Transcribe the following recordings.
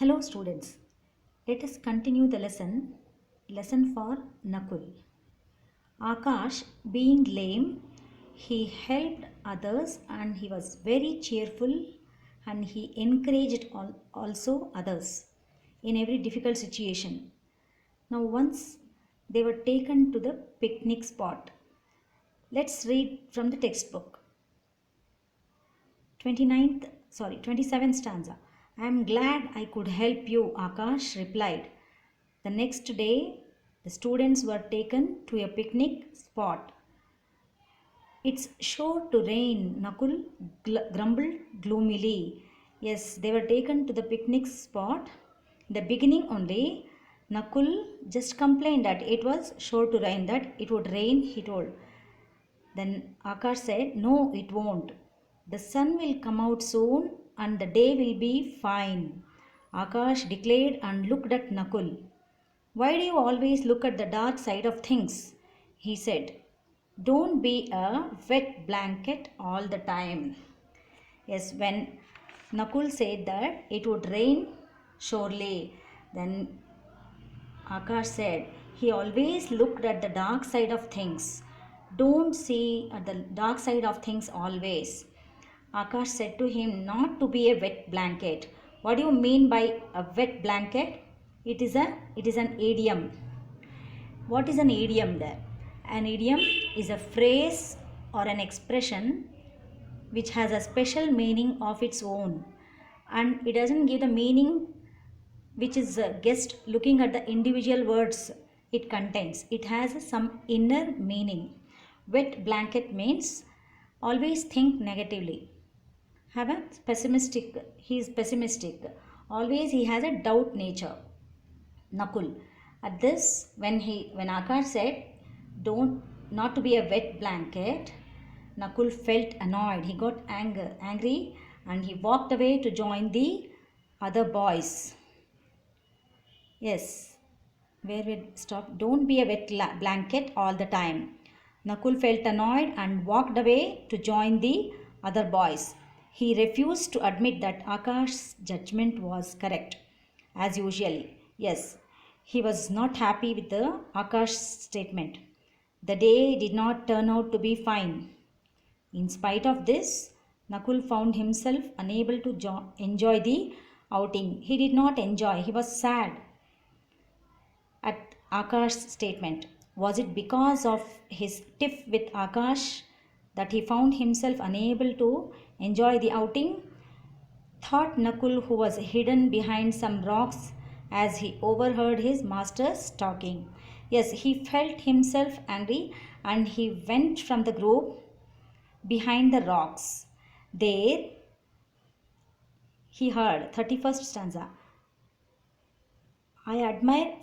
Hello students, let us continue the lesson for Nakul. Akash, being lame, he helped others and he was very cheerful and he encouraged also others in every difficult situation. Now once they were taken to the picnic spot. Let's read from the textbook. 27th stanza. I am glad I could help you, Akash replied. The next day, the students were taken to a picnic spot. It's sure to rain, Nakul grumbled gloomily. Yes, they were taken to the picnic spot. In the beginning only, Nakul just complained that it was sure to rain, that it would rain, he told. Then Akash said, no, it won't. The sun will come out soon and the day will be fine. Akash declared and looked at Nakul. Why do you always look at the dark side of things? He said. Don't be a wet blanket all the time. Yes, when Nakul said that it would rain surely, then Akash said he always looked at the dark side of things. Don't see at the dark side of things always. Akash said to him not to be a wet blanket. What do you mean by a wet blanket? It is an idiom. What is an idiom there? An idiom is a phrase or an expression which has a special meaning of its own, and it doesn't give the meaning which is guessed looking at the individual words it contains. It has some inner meaning. Wet blanket means always think negatively. He is pessimistic. Always he has a doubt nature. Nakul. At this, when Akash said, don't not to be a wet blanket, Nakul felt annoyed. He got angry and he walked away to join the other boys. Yes, where we stop. Don't be a wet blanket all the time. Nakul felt annoyed and walked away to join the other boys. He refused to admit that Akash's judgment was correct, as usual. Yes, he was not happy with the Akash's statement. The day did not turn out to be fine. In spite of this, Nakul found himself unable to enjoy the outing. He did not enjoy. He was sad at Akash's statement. Was it because of his tiff with Akash that he found himself unable to enjoy the outing? Thought Nakul, who was hidden behind some rocks as he overheard his masters talking. Yes, he felt himself angry and he went from the group behind the rocks. There he heard 31st stanza. I admire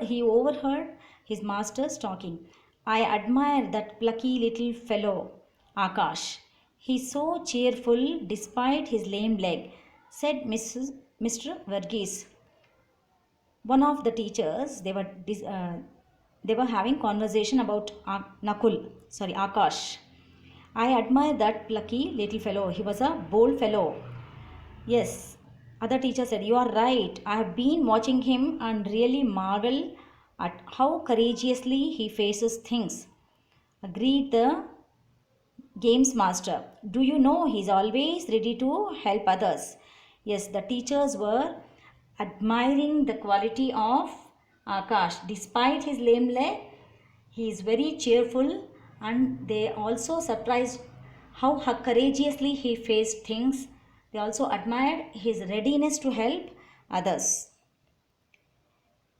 he overheard his masters talking. I admire that plucky little fellow, Akash. He's so cheerful despite his lame leg, said Mr. Verghese. One of the teachers, they were having conversation about Akash. I admire that plucky little fellow. He was a bold fellow. Yes, other teacher said, you are right. I have been watching him and really marvel at how courageously he faces things. Agreed the games master. Do you know he is always ready to help others? Yes, the teachers were admiring the quality of Akash. Despite his lame leg, he is very cheerful, and they also surprised how courageously he faced things. They also admired his readiness to help others.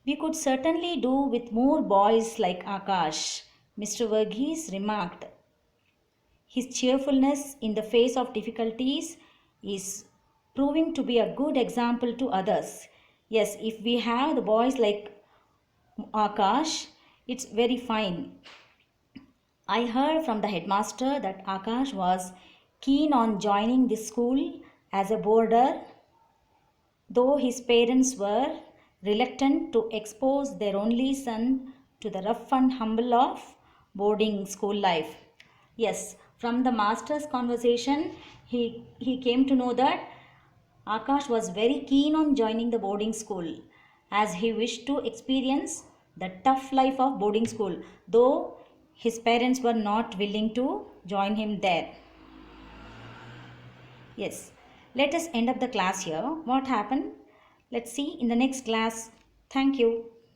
We could certainly do with more boys like Akash, Mr. Verghese remarked. His cheerfulness in the face of difficulties is proving to be a good example to others. Yes, if we have the boys like Akash, it's very fine. I heard from the headmaster that Akash was keen on joining this school as a boarder, though his parents were reluctant to expose their only son to the rough and humble of boarding school life. Yes, from the master's conversation, he came to know that Akash was very keen on joining the boarding school as he wished to experience the tough life of boarding school, though his parents were not willing to join him there. Yes, let us end up the class here. What happened? Let's see in the next class. Thank you.